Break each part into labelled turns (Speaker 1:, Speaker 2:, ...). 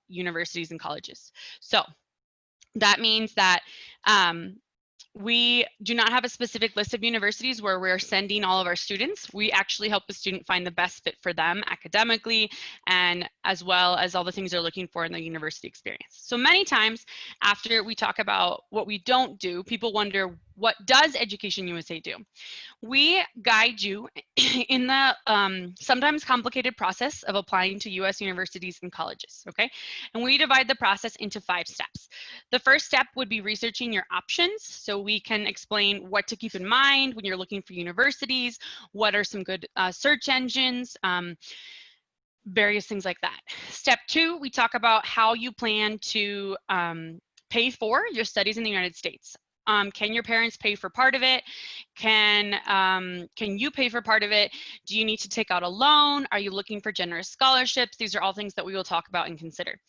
Speaker 1: universities and colleges. So that means that we do not have a specific list of universities where we're sending all of our students. We actually help the student find the best fit for them academically, and as well as all the things they're looking for in their university experience. So many times after we talk about what we don't do, people wonder, what does Education USA do? We guide you in the sometimes complicated process of applying to US universities and colleges, okay? And we divide the process into 5 steps. The first step would be researching your options, so we can explain what to keep in mind when you're looking for universities, what are some good search engines, various things like that. Step 2, we talk about how you plan to pay for your studies in the United States. Can your parents pay for part of it? Can you pay for part of it? Do you need to take out a loan? Are you looking for generous scholarships? These are all things that we will talk about and consider.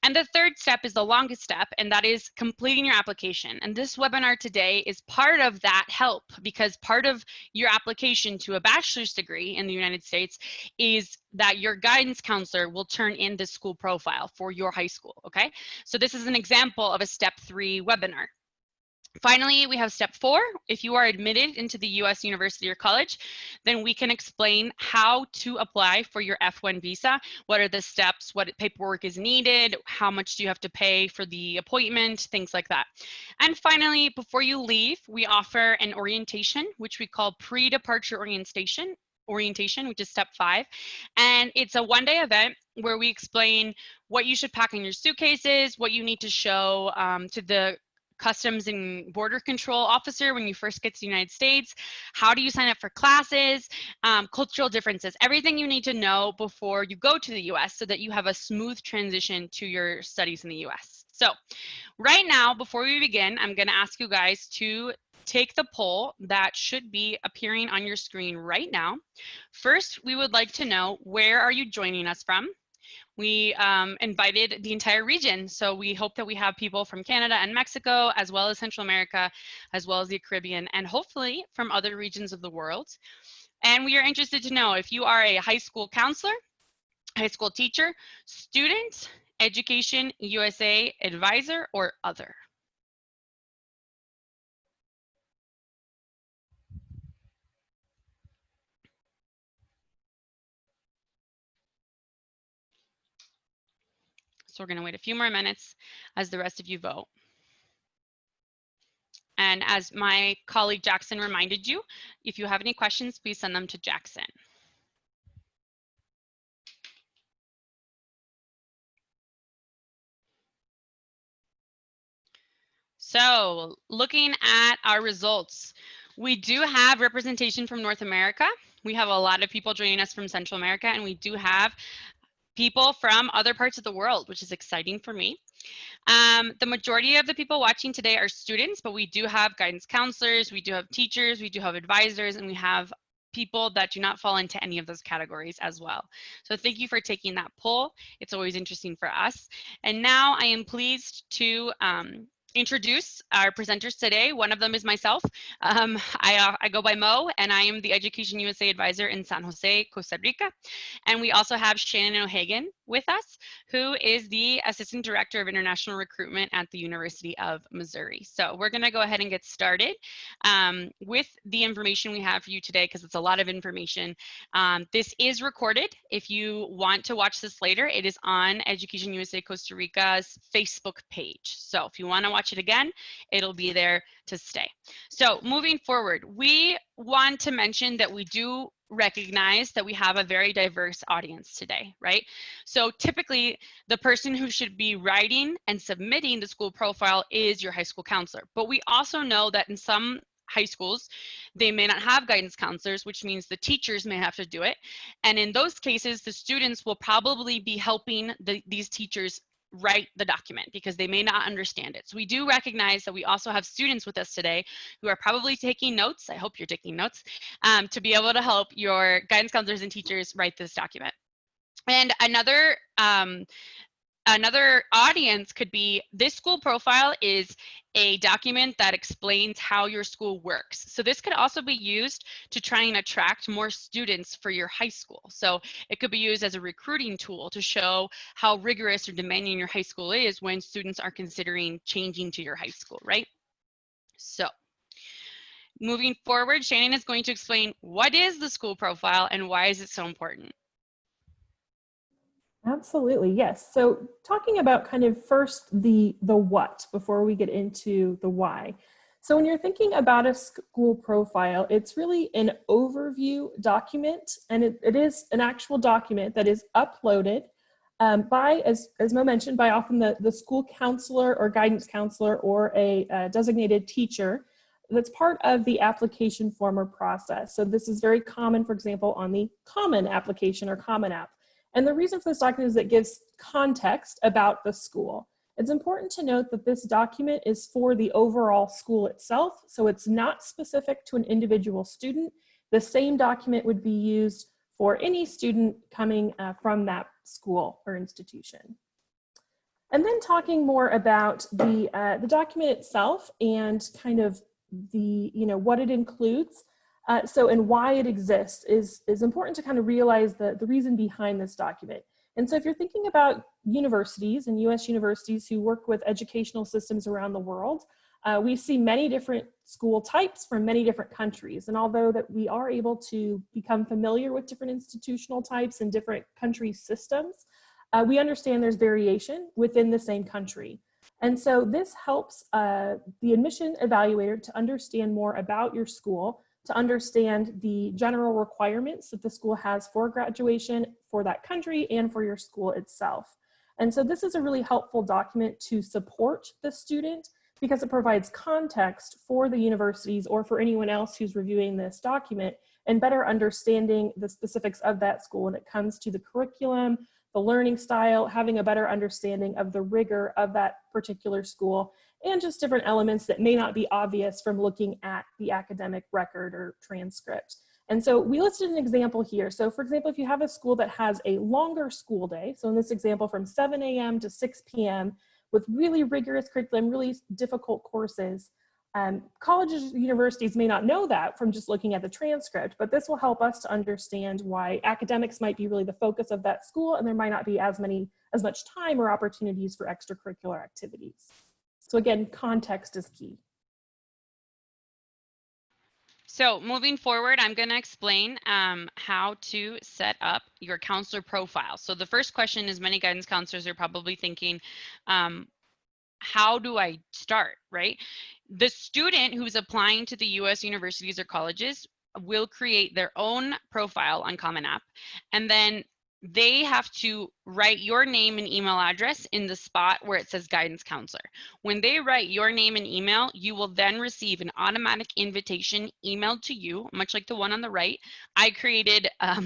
Speaker 1: And the third step is the longest step, and that is completing your application. And this webinar today is part of that help, because part of your application to a bachelor's degree in the United States is that your guidance counselor will turn in the school profile for your high school, okay? So this is an example of a step 3 webinar. Finally, we have step 4. If you are admitted into the US university or college, then we can explain how to apply for your F1 visa. What are the steps? What paperwork is needed? How much do you have to pay for the appointment? Things like that. And finally, before you leave, we offer an orientation, which we call pre-departure orientation, which is step 5. And it's a one-day event where we explain what you should pack in your suitcases, what you need to show to the Customs and Border Control officer when you first get to the United States, how do you sign up for classes, cultural differences, everything you need to know before you go to the US so that you have a smooth transition to your studies in the US. So right now, before we begin, I'm going to ask you guys to take the poll that should be appearing on your screen right now. First, we would like to know, where are you joining us from? We invited the entire region, so we hope that we have people from Canada and Mexico, as well as Central America, as well as the Caribbean, and hopefully from other regions of the world. And we are interested to know if you are a high school counselor, high school teacher, student, Education USA advisor, or other. So we're going to wait a few more minutes as the rest of you vote. And as my colleague Jackson reminded you, if you have any questions, please send them to Jackson. So looking at our results, we do have representation from North America. We have a lot of people joining us from Central America, and we do have people from other parts of the world, which is exciting for me. The majority of the people watching today are students, but we do have guidance counselors, we do have teachers, we do have advisors, and we have people that do not fall into any of those categories as well. So thank you for taking that poll. It's always interesting for us. And now I am pleased to introduce our presenters today. One of them is myself. I go by Mo, and I am the Education USA advisor in San Jose, Costa Rica. And we also have Shannon O Hagan with us, who is the Assistant Director of International Recruitment at the University of Missouri. So we're going to go ahead and get started with the information we have for you today, because it's a lot of information. This is recorded. If you want to watch this later, it is on Education USA Costa Rica's Facebook page. So if you want to watch it again, it'll be there to stay. So moving forward, we want to mention that we do recognize that we have a very diverse audience today, right? So typically the person who should be writing and submitting the school profile is your high school counselor. But we also know that in some high schools, they may not have guidance counselors, which means the teachers may have to do it. And in those cases, the students will probably be helping these teachers write the document because they may not understand it. So we do recognize that we also have students with us today who are probably taking notes. I hope you're taking notes to be able to help your guidance counselors and teachers write this document. And another Another audience could be, this school profile is a document that explains how your school works. So this could also be used to try and attract more students for your high school. So it could be used as a recruiting tool to show how rigorous or demanding your high school is when students are considering changing to your high school, right? So moving forward, Shannon is going to explain what is the school profile and why is it so important.
Speaker 2: Absolutely, yes. So talking about kind of first the what before we get into the why. So when you're thinking about a school profile, it's really an overview document, and it is an actual document that is uploaded by, as Mo mentioned, by often the school counselor or guidance counselor or a designated teacher that's part of the application form or process. So this is very common, for example, on the Common application or Common App. And the reason for this document is it gives context about the school. It's important to note that this document is for the overall school itself, so it's not specific to an individual student. The same document would be used for any student coming from that school or institution. And then talking more about the document itself and kind of the, what it includes. And why it exists is important to kind of realize the reason behind this document. And so if you're thinking about universities and US universities who work with educational systems around the world, we see many different school types from many different countries. And although that we are able to become familiar with different institutional types and different country systems, we understand there's variation within the same country. And so this helps the admission evaluator to understand more about your school, to understand the general requirements that the school has for graduation for that country and for your school itself. And so this is a really helpful document to support the student because it provides context for the universities or for anyone else who's reviewing this document and better understanding the specifics of that school when it comes to the curriculum, the learning style, having a better understanding of the rigor of that particular school, and just different elements that may not be obvious from looking at the academic record or transcript. And so we listed an example here. So for example, if you have a school that has a longer school day, so in this example from 7 a.m. to 6 p.m. with really rigorous curriculum, really difficult courses, colleges, universities may not know that from just looking at the transcript, but this will help us to understand why academics might be really the focus of that school and there might not be as much time or opportunities for extracurricular activities. So again, context is key.
Speaker 1: So moving forward, I'm going to explain how to set up your counselor profile. So the first question is, many guidance counselors are probably thinking, how do I start, right? The student who's applying to the US universities or colleges will create their own profile on Common App, and then they have to write your name and email address in the spot where it says guidance counselor. When they write your name and email, you will then receive an automatic invitation emailed to you, much like the one on the right. I created a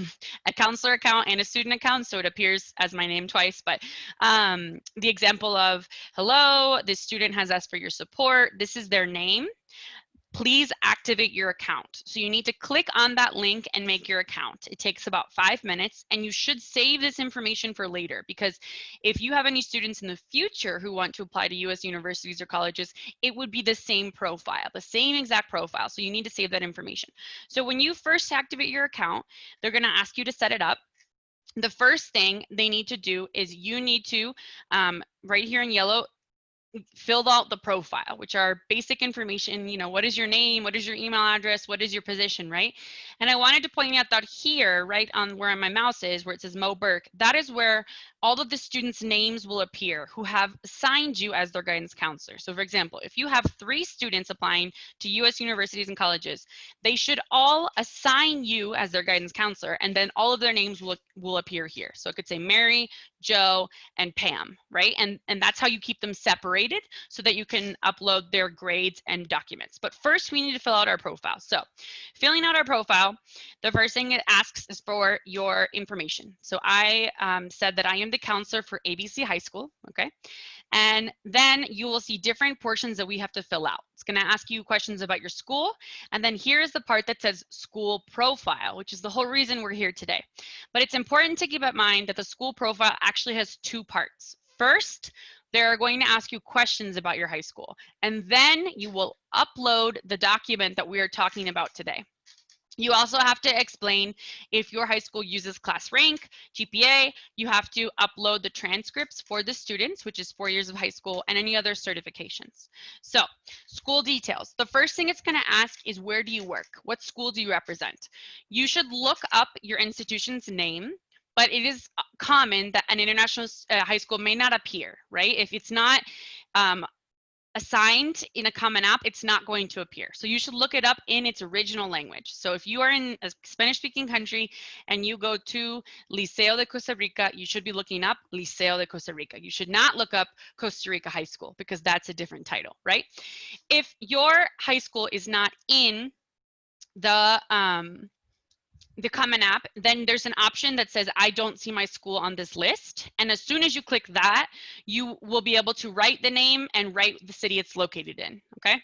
Speaker 1: counselor account and a student account, so it appears as my name twice, but the example of, hello, this student has asked for your support. This is their name. Please activate your account. So you need to click on that link and make your account. It takes about 5 minutes, and you should save this information for later, because if you have any students in the future who want to apply to US universities or colleges, it would be the same profile, the same exact profile. So you need to save that information. So when you first activate your account, they're going to ask you to set it up. The first thing they need to do is you need to, right here in yellow, filled out the profile, which are basic information, what is your name, what is your email address, what is your position, right? And I wanted to point out that here, right on where my mouse is, where it says Mo Burke, that is where all of the students' names will appear who have assigned you as their guidance counselor. So for example, if you have 3 students applying to US universities and colleges, they should all assign you as their guidance counselor, and then all of their names will appear here. So it could say Mary, Joe, and Pam, right? And that's how you keep them separated so that you can upload their grades and documents. But first we need to fill out our profile. So filling out our profile, the first thing it asks is for your information. So I said that I am the counselor for ABC High School, okay? And then you will see different portions that we have to fill out. It's going to ask you questions about your school. And then here's the part that says school profile, which is the whole reason we're here today. But it's important to keep in mind that the school profile actually has 2 parts. First, they're going to ask you questions about your high school, and then you will upload the document that we are talking about today. You also have to explain if your high school uses class rank, GPA, you have to upload the transcripts for the students, which is 4 years of high school, and any other certifications. So, school details. The first thing it's going to ask is, where do you work? What school do you represent? You should look up your institution's name, but it is common that an international high school may not appear, right? If it's not assigned in a Common App, it's not going to appear. So you should look it up in its original language. So if you are in a Spanish-speaking country and you go to Liceo de Costa Rica, you should be looking up Liceo de Costa Rica. You should not look up Costa Rica High School because that's a different title, right? If your high school is not in the Common App, then there's an option that says, I don't see my school on this list. And as soon as you click that, you will be able to write the name and write the city it's located in, okay?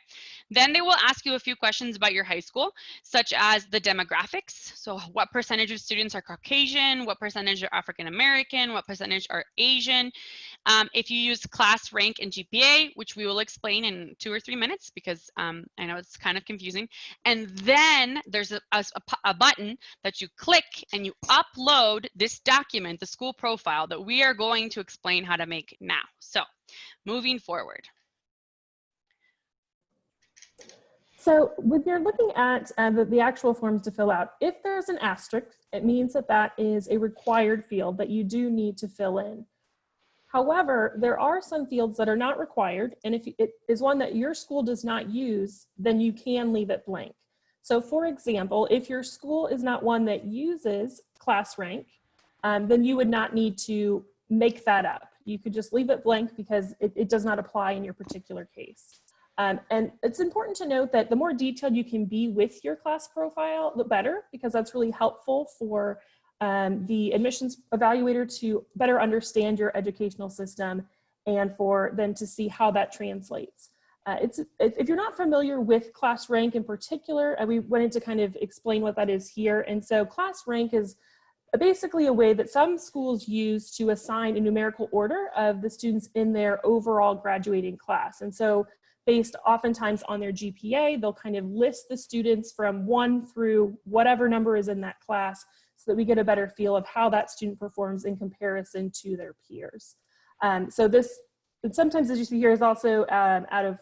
Speaker 1: Then they will ask you a few questions about your high school, such as the demographics. So what percentage of students are Caucasian? What percentage are African American? What percentage are Asian? If you use class rank and GPA, which we will explain in 2 or 3 minutes because I know it's kind of confusing. And then there's a button that you click and you upload this document, the school profile, that we are going to explain how to make now. So moving forward.
Speaker 2: So when you're looking at the actual forms to fill out, if there's an asterisk, it means that that is a required field that you do need to fill in. However, there are some fields that are not required, and if it is one that your school does not use, then you can leave it blank. So for example, if your school is not one that uses class rank, then you would not need to make that up. You could just leave it blank because it does not apply in your particular case. And it's important to note that the more detailed you can be with your class profile, the better, because that's really helpful for the admissions evaluator to better understand your educational system and for them to see how that translates. If you're not familiar with class rank in particular, we wanted to kind of explain what that is here. And so class rank is basically a way that some schools use to assign a numerical order of the students in their overall graduating class. And so based oftentimes on their GPA, they'll kind of list the students from 1 through whatever number is in that class so that we get a better feel of how that student performs in comparison to their peers. So this, sometimes as you see here, is also out of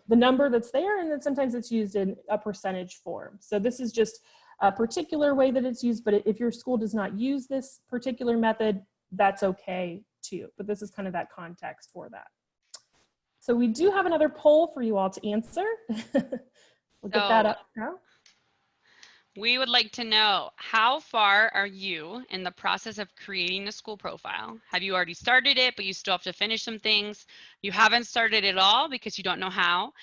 Speaker 2: the number that's there, and then sometimes it's used in a percentage form. So this is just a particular way that it's used, but if your school does not use this particular method, that's okay too. But this is kind of that context for that. So we do have another poll for you all to answer. We'll get that up now.
Speaker 1: We would like to know, how far are you in the process of creating a school profile? Have you already started it, but you still have to finish some things? You haven't started at all because you don't know how.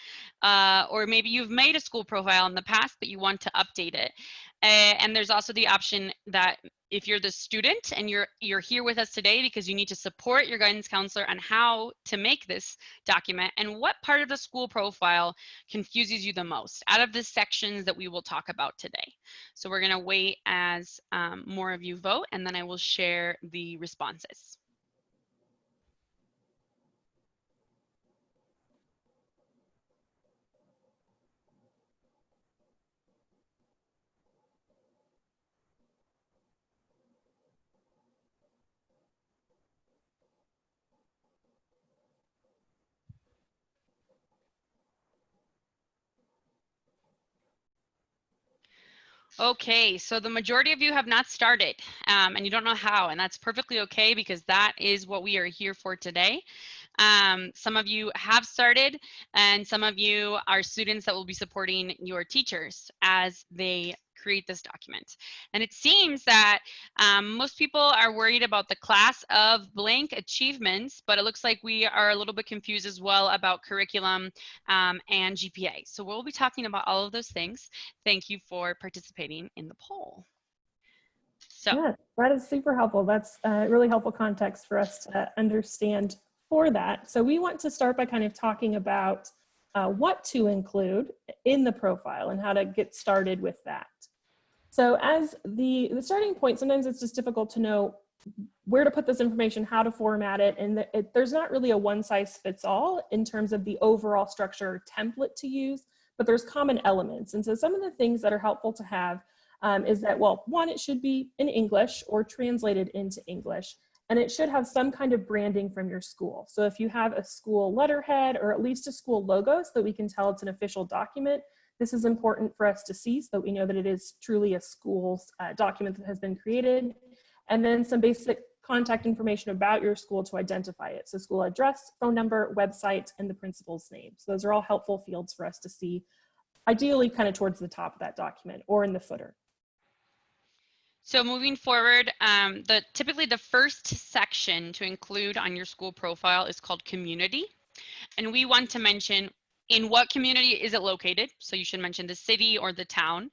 Speaker 1: Or maybe you've made a school profile in the past, but you want to update it. And there's also the option that if you're the student and you're here with us today because you need to support your guidance counselor on how to make this document, and what part of the school profile confuses you the most out of the sections that we will talk about today. So we're going to wait as more of you vote, and then I will share the responses. Okay, so the majority of you have not started and you don't know how, and that's perfectly okay because that is what we are here for today. Some of you have started, and some of you are students that will be supporting your teachers as they create this document. And it seems that most people are worried about the class of blank achievements, but it looks like we are a little bit confused as well about curriculum and GPA. So we'll be talking about all of those things. Thank you for participating in the poll. So
Speaker 2: yeah, that is super helpful. That's really helpful context for us to understand for that. So we want to start by kind of talking about what to include in the profile and how to get started with that. So as the starting point, sometimes it's just difficult to know where to put this information, how to format it, and there's not really a one size fits all in terms of the overall structure or template to use, but there's common elements. And so some of the things that are helpful to have is that, well, one, it should be in English or translated into English, and it should have some kind of branding from your school. So if you have a school letterhead or at least a school logo so that we can tell it's an official document, this is important for us to see so that we know that it is truly a school's document that has been created. And then some basic contact information about your school to identify it. So school address, phone number, website, and the principal's name. So those are all helpful fields for us to see, ideally kind of towards the top of that document or in the footer.
Speaker 1: So moving forward, typically the first section to include on your school profile is called community. And we want to mention in what community is it located? So you should mention the city or the town.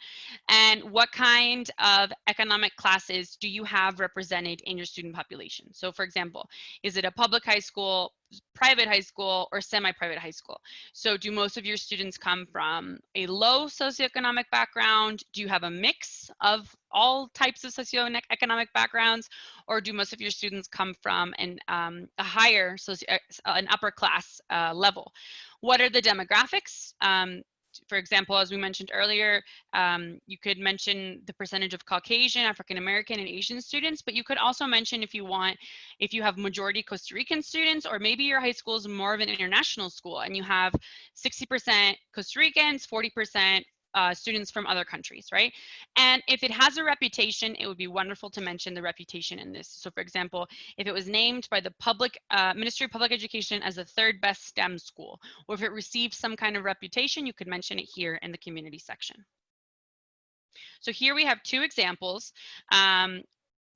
Speaker 1: And what kind of economic classes do you have represented in your student population? So for example, is it a public high school, private high school, or semi-private high school? So do most of your students come from a low socioeconomic background? Do you have a mix of all types of socioeconomic backgrounds? Or do most of your students come from a higher, an upper class level? What are the demographics? For example, as we mentioned earlier, you could mention the percentage of Caucasian, African American, and Asian students, but you could also mention if you want, if you have majority Costa Rican students, or maybe your high school is more of an international school and you have 60% Costa Ricans, 40% students from other countries, right? And if it has a reputation, it would be wonderful to mention the reputation in this. So for example, if it was named by the Ministry of Public Education as the third best STEM school, or if it received some kind of reputation, you could mention it here in the community section. So here we have two examples.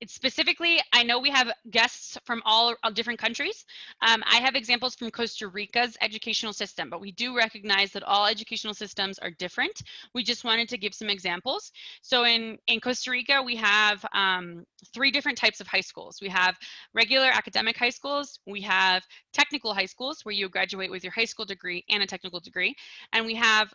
Speaker 1: It's specifically, I know we have guests from all different countries. I have examples from Costa Rica's educational system, but we do recognize that all educational systems are different. We just wanted to give some examples. So in Costa Rica, we have 3 different types of high schools. We have regular academic high schools, we have technical high schools where you graduate with your high school degree and a technical degree, and we have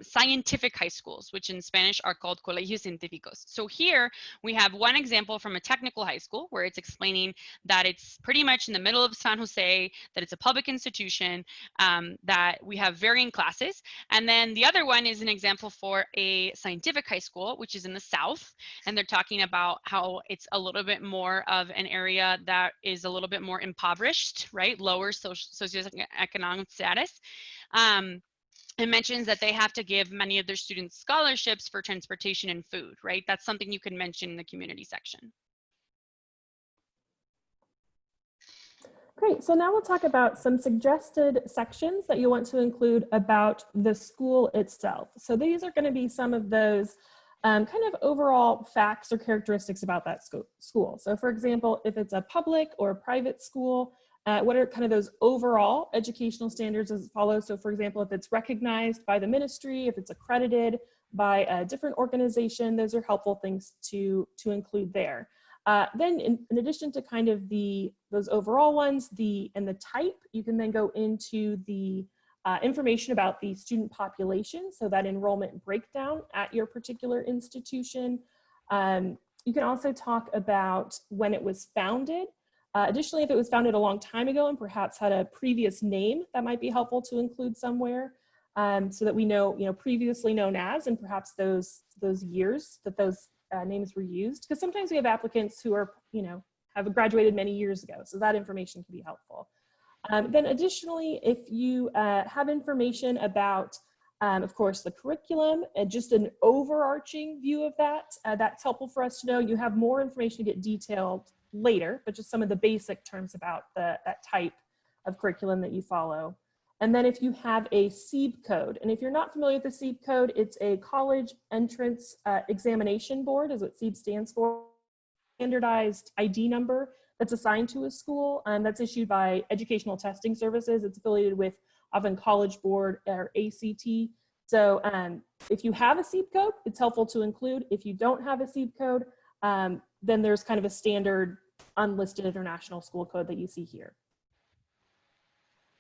Speaker 1: scientific high schools, which in Spanish are called colegios científicos. So here we have one example from a technical high school where it's explaining that it's pretty much in the middle of San Jose, that it's a public institution, that we have varying classes. And then the other one is an example for a scientific high school, which is in the South. And they're talking about how it's a little bit more of an area that is a little bit more impoverished, right? Lower socioeconomic status. It mentions that they have to give many of their students scholarships for transportation and food, right? That's something you can mention in the community section.
Speaker 2: Great, so now we'll talk about some suggested sections that you want to include about the school itself. So these are going to be some of those kind of overall facts or characteristics about that school. So for example, if it's a public or a private school, what are kind of those overall educational standards as follows? So for example, if it's recognized by the ministry, if it's accredited by a different organization, those are helpful things to include there. Then in addition to kind of those overall ones, and the type, you can then go into the information about the student population, so that enrollment breakdown at your particular institution. You can also talk about when it was founded. Additionally, if it was founded a long time ago and perhaps had a previous name, that might be helpful to include somewhere, so that we know, previously known as, and perhaps those years that those names were used. Because sometimes we have applicants who are, have graduated many years ago, so that information can be helpful. Then additionally, if you have information about, of course, the curriculum and just an overarching view of that, that's helpful for us to know. You have more information to get detailed later, but just some of the basic terms about that type of curriculum that you follow. And then if you have a SEEB code, and if you're not familiar with the SEEB code, it's a college entrance examination board, is what SEEB stands for. Standardized ID number that's assigned to a school, that's issued by Educational Testing Services. It's affiliated with often College Board or ACT. So if you have a SEEB code, it's helpful to include. If you don't have a SEEB code, then there's kind of a standard unlisted international school code that you see here.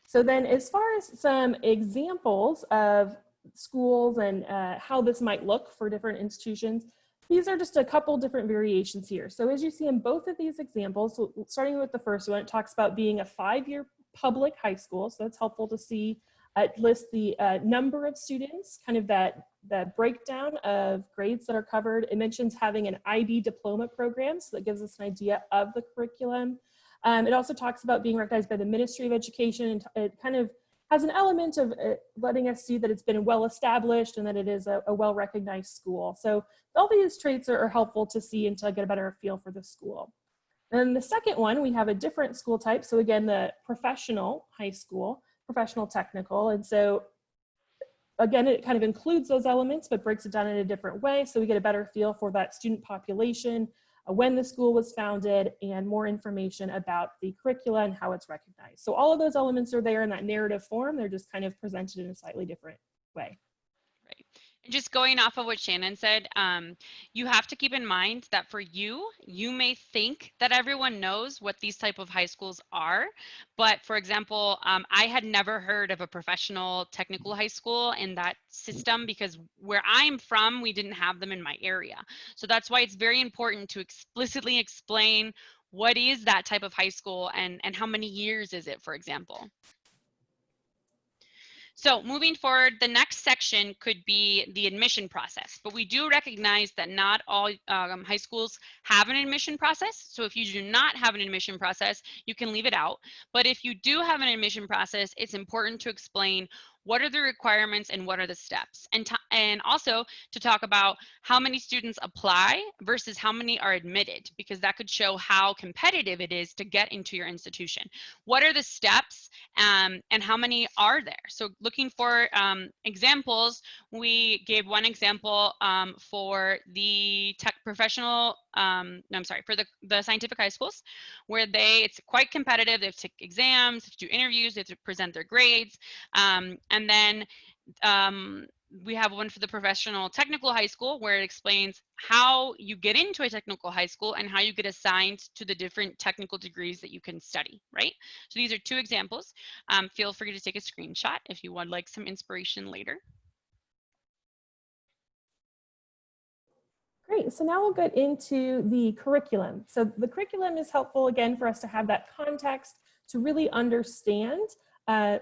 Speaker 2: So then as far as some examples of schools and how this might look for different institutions, These are just a couple different variations here. So as you see in both of these examples, so starting with the first one, it talks about being a 5-year public high school. So that's helpful to see. It lists the number of students, kind of that breakdown of grades that are covered. It mentions having an IB diploma program, so that gives us an idea of the curriculum. It also talks about being recognized by the Ministry of Education, and it kind of has an element of letting us see that it's been well established and that it is a well-recognized school. So all these traits are helpful to see and to get a better feel for the school. And the second one, we have a different school type. So again, the professional high school, professional technical. And so again, it kind of includes those elements, but breaks it down in a different way. So we get a better feel for that student population, when the school was founded, and more information about the curricula and how it's recognized. So all of those elements are there in that narrative form. They're just kind of presented in a slightly different way.
Speaker 1: Right. And just going off of what Shannon said, you have to keep in mind that for you, you may think that everyone knows what these type of high schools are. But for example, I had never heard of a professional technical high school in that system because where I'm from, we didn't have them in my area. So that's why it's very important to explicitly explain what is that type of high school and how many years is it, for example. So moving forward, the next section could be the admission process, but we do recognize that not all high schools have an admission process. So if you do not have an admission process, you can leave it out. But if you do have an admission process, it's important to explain what are the requirements and what are the steps, and also to talk about how many students apply versus how many are admitted, because that could show how competitive it is to get into your institution. What are the steps and how many are there? So looking for examples, we gave one example for the professional, for the scientific high schools, where it's quite competitive. They have to take exams, they have to do interviews, they have to present their grades. And then we have one for the professional technical high school, where it explains how you get into a technical high school and how you get assigned to the different technical degrees that you can study, right? So these are two examples. Feel free to take a screenshot if you would like some inspiration later.
Speaker 2: Great, so now we'll get into the curriculum. So the curriculum is helpful, again, for us to have that context to really understand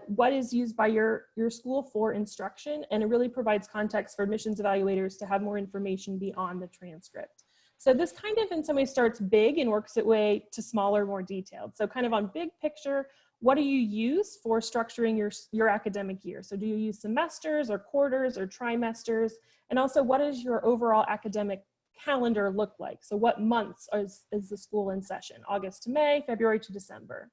Speaker 2: what is used by your school for instruction, and it really provides context for admissions evaluators to have more information beyond the transcript. So this kind of in some ways starts big and works its way to smaller, more detailed. So kind of on big picture, what do you use for structuring your academic year? So do you use semesters or quarters or trimesters? And also, what does your overall academic calendar look like? So what months is the school in session? August to May, February to December.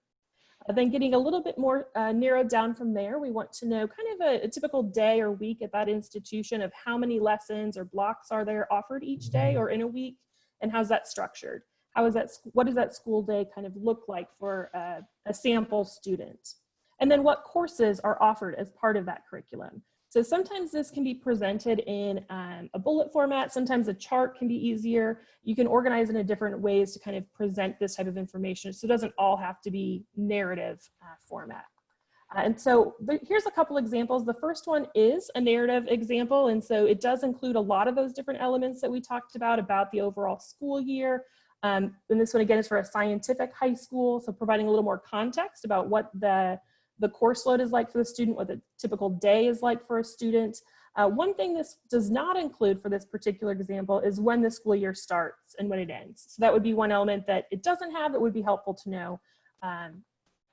Speaker 2: Then getting a little bit more narrowed down from there, we want to know kind of a typical day or week at that institution of how many lessons or blocks are there offered each day or in a week, and how's that structured? What does that school day kind of look like for a sample student? And then what courses are offered as part of that curriculum? So sometimes this can be presented in a bullet format. Sometimes a chart can be easier. You can organize it in different ways to kind of present this type of information. So it doesn't all have to be narrative format. And so here's a couple examples. The first one is a narrative example. And so it does include a lot of those different elements that we talked about the overall school year. And this one again is for a scientific high school. So providing a little more context about what the course load is like for the student, what the typical day is like for a student. One thing this does not include for this particular example is when the school year starts and when it ends. So that would be one element that it doesn't have that would be helpful to know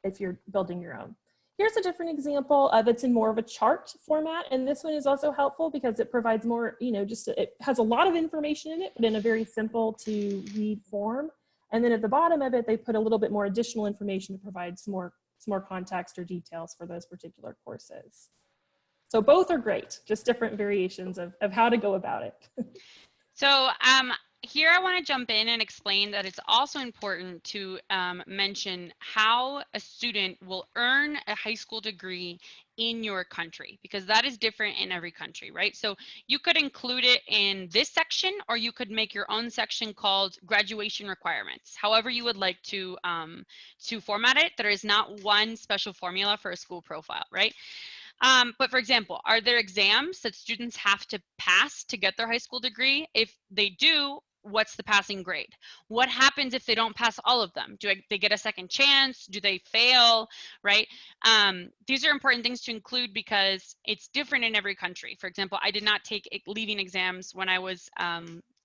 Speaker 2: if you're building your own. Here's a different example that's in more of a chart format. And this one is also helpful because it provides more, it has a lot of information in it, but in a very simple to read form. And then at the bottom of it, they put a little bit more additional information to provide some more context or details for those particular courses. So both are great, just different variations of how to go about it.
Speaker 1: So here I want to jump in and explain that it's also important to mention how a student will earn a high school degree in your country, because that is different in every country, right? So you could include it in this section, or you could make your own section called graduation requirements. However you would like to format it, there is not one special formula for a school profile, right? But for example, are there exams that students have to pass to get their high school degree? If they do, what's the passing grade? What happens if they don't pass all of them? They get a second chance? Do they fail, right? These are important things to include because it's different in every country. For example, I did not take leaving exams when I was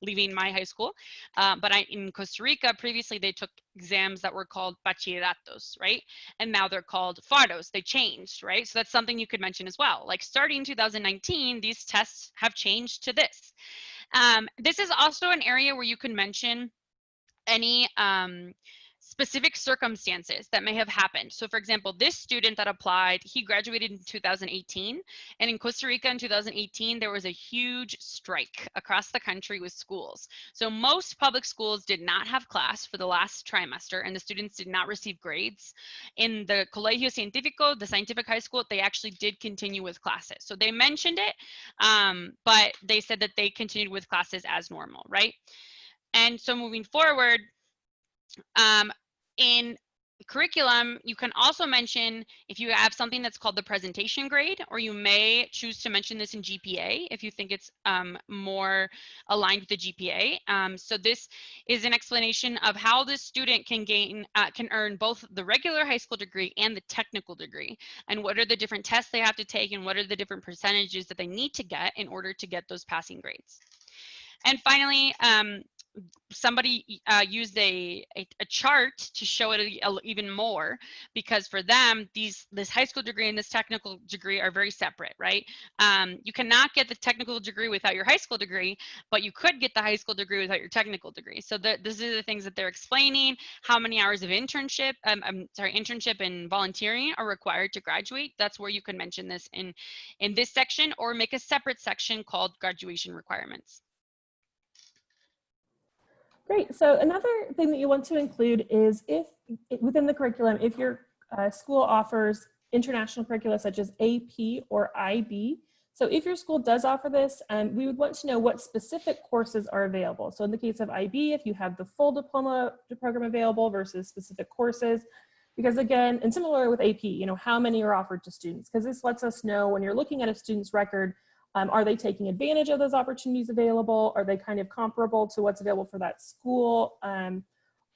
Speaker 1: leaving my high school, but in Costa Rica, previously they took exams that were called bachilleratos, right? And now they're called faros. They changed, right? So that's something you could mention as well. Like starting 2019, these tests have changed to this. This is also an area where you can mention any specific circumstances that may have happened. So for example, this student that applied, he graduated in 2018, and in Costa Rica in 2018, there was a huge strike across the country with schools. So most public schools did not have class for the last trimester, and the students did not receive grades. In the Colegio Científico, the scientific high school, they actually did continue with classes. So they mentioned it, but they said that they continued with classes as normal, right? And so moving forward, in curriculum, you can also mention if you have something that's called the presentation grade, or you may choose to mention this in GPA if you think it's more aligned with the GPA. So this is an explanation of how this student can earn both the regular high school degree and the technical degree, and what are the different tests they have to take, and what are the different percentages that they need to get in order to get those passing grades. And finally, somebody used a chart to show it even more, because for them, this high school degree and this technical degree are very separate, right? You cannot get the technical degree without your high school degree, but you could get the high school degree without your technical degree. So these are the things that they're explaining: how many hours of internship, internship and volunteering are required to graduate. That's where you can mention this in this section, or make a separate section called graduation requirements.
Speaker 2: Great. So another thing that you want to include is if within the curriculum, if your school offers international curricula such as AP or IB. So if your school does offer this, we would want to know what specific courses are available. So in the case of IB, if you have the full diploma program available versus specific courses, because again, and similar with AP, you know, how many are offered to students? Because this lets us know when you're looking at a student's record, are they taking advantage of those opportunities available? Are they kind of comparable to what's available for that school?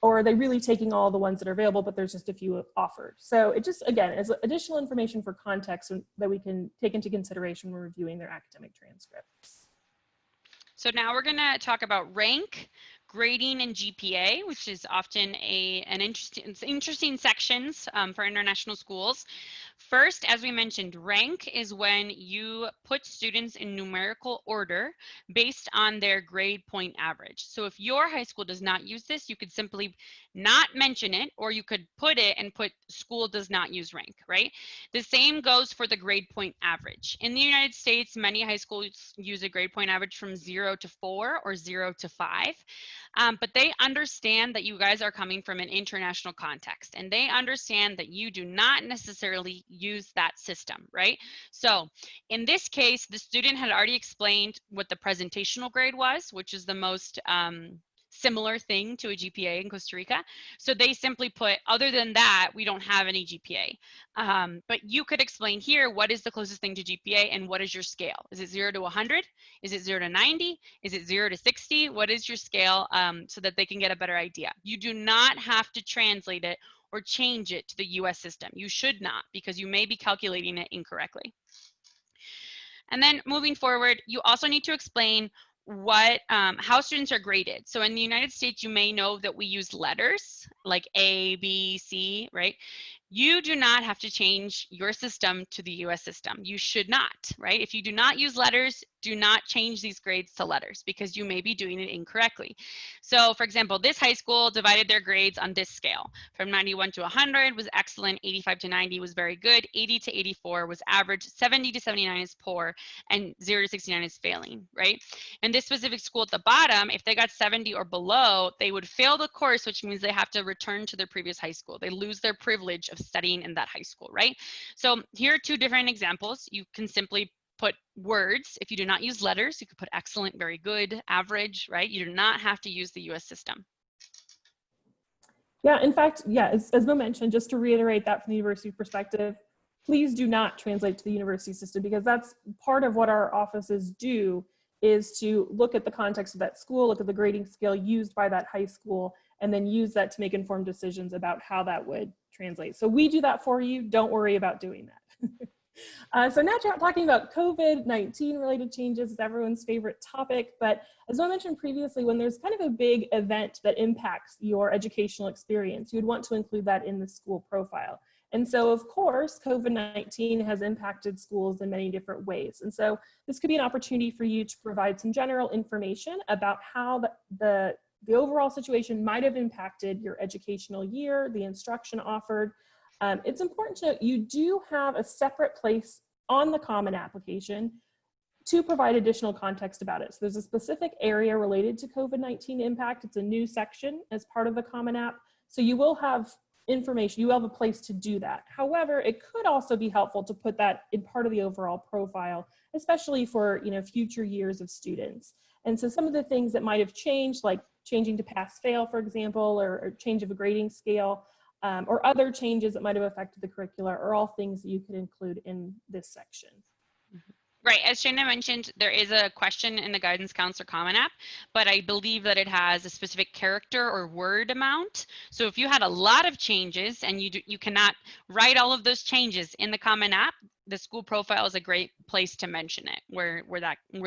Speaker 2: Or are they really taking all the ones that are available, but there's just a few offered? So it just, again, is additional information for context that we can take into consideration when reviewing their academic transcripts.
Speaker 1: So now we're going to talk about rank, grading, and GPA, which is often an interesting sections for international schools. First, as we mentioned, rank is when you put students in numerical order based on their grade point average. So if your high school does not use this, you could simply not mention it, or you could put it and put school does not use rank, right? The same goes for the grade point average. In the United States, many high schools use a grade point average from 0 to 4 or 0 to 5. But they understand that you guys are coming from an international context, and they understand that you do not necessarily use that system, right? So in this case, the student had already explained what the presentational grade was, which is the most similar thing to a GPA in Costa Rica. So they simply put, other than that, we don't have any GPA. But you could explain here, what is the closest thing to GPA and what is your scale? Is it 0 to 100? Is it 0 to 90? Is it 0 to 60? What is your scale, so that they can get a better idea? You do not have to translate it or change it to the US system. You should not, because you may be calculating it incorrectly. And then moving forward, you also need to explain how students are graded. So in the United States, you may know that we use letters like A, B, C, right? You do not have to change your system to the US system. You should not, right? If you do not use letters, do not change these grades to letters, because you may be doing it incorrectly. So for example, this high school divided their grades on this scale. From 91 to 100 was excellent, 85 to 90 was very good, 80 to 84 was average, 70 to 79 is poor, and 0 to 69 is failing, right? And this specific school at the bottom, if they got 70 or below, they would fail the course, which means they have to return to their previous high school. They lose their privilege of studying in that high school, right? So here are two different examples. You can simply put words. If you do not use letters, you could put excellent, very good, average, right? You do not have to use the US system.
Speaker 2: Yeah, in fact, yeah, as Mo mentioned, just to reiterate that from the university perspective, please do not translate to the university system, because that's part of what our offices do, is to look at the context of that school, look at the grading scale used by that high school, and then use that to make informed decisions about how that would translate. So we do that for you. Don't worry about doing that. So now talking about COVID-19 related changes is everyone's favorite topic, but as I mentioned previously, when there's kind of a big event that impacts your educational experience, you'd want to include that in the school profile. And so, of course, COVID-19 has impacted schools in many different ways. And so this could be an opportunity for you to provide some general information about how the overall situation might have impacted your educational year, the instruction offered. It's important to note you do have a separate place on the Common application to provide additional context about it. So there's a specific area related to COVID-19 impact. It's a new section as part of the Common App. So you will have information, you have a place to do that. However, it could also be helpful to put that in part of the overall profile, especially for future years of students. And so some of the things that might have changed, like changing to pass-fail, for example, or change of a grading scale, or other changes that might have affected the curricula, are all things that you could include in this section.
Speaker 1: Right, as Shannon mentioned, there is a question in the Guidance Counselor Common App, but I believe that it has a specific character or word amount. So if you had a lot of changes and you cannot write all of those changes in the Common App, the school profile is a great place to mention it, where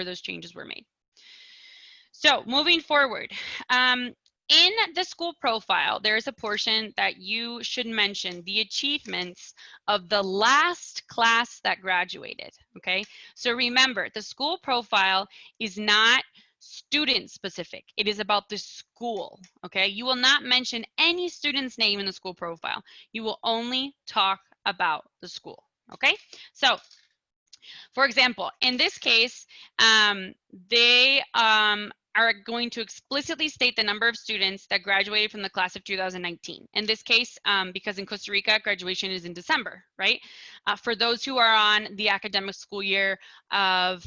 Speaker 1: those changes were made. So moving forward, in the school profile, there is a portion that you should mention the achievements of the last class that graduated, okay? So remember, the school profile is not student specific. It is about the school, okay? You will not mention any student's name in the school profile. You will only talk about the school, okay? So, for example, in this case, they are going to explicitly state the number of students that graduated from the class of 2019. In this case, because in Costa Rica, graduation is in December, right? For those who are on the academic school year of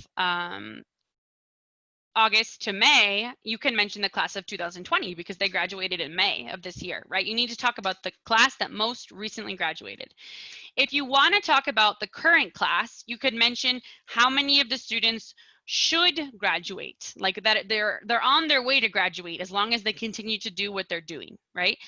Speaker 1: August to May, you can mention the class of 2020 because they graduated in May of this year, right? You need to talk about the class that most recently graduated. If you want to talk about the current class, you could mention how many of the students should graduate, like that they're on their way to graduate as long as they continue to do what they're doing, right?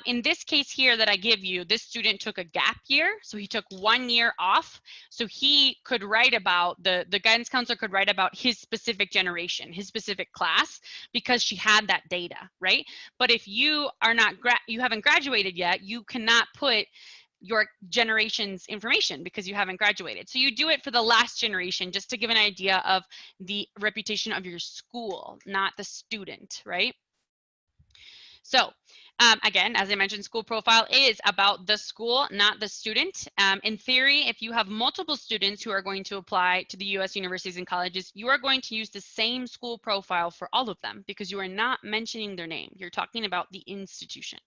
Speaker 1: In this case here that I give you, this student took a gap year, so he took 1 year off. So he could write about, the guidance counselor could write about his specific generation, his specific class, because she had that data, right? But if you are not, you haven't graduated yet, you cannot put your generation's information because you haven't graduated. So you do it for the last generation just to give an idea of the reputation of your school, not the student, right? So again, as I mentioned, school profile is about the school, not the student. In theory, if you have multiple students who are going to apply to the US universities and colleges, you are going to use the same school profile for all of them because you are not mentioning their name. You're talking about the institution.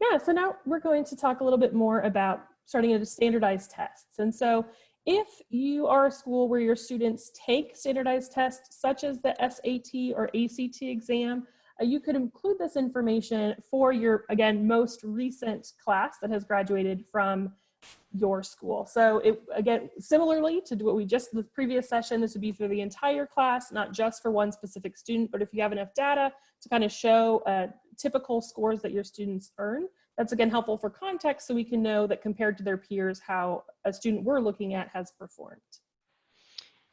Speaker 2: Yeah, so now we're going to talk a little bit more about starting at standardized tests. And so if you are a school where your students take standardized tests, such as the SAT or ACT exam, you could include this information for your, again, most recent class that has graduated from your school. So again, similarly to what we just, the previous session, this would be for the entire class, not just for one specific student, but if you have enough data to kind of show typical scores that your students earn, that's again helpful for context so we can know that compared to their peers, how a student we're looking at has performed.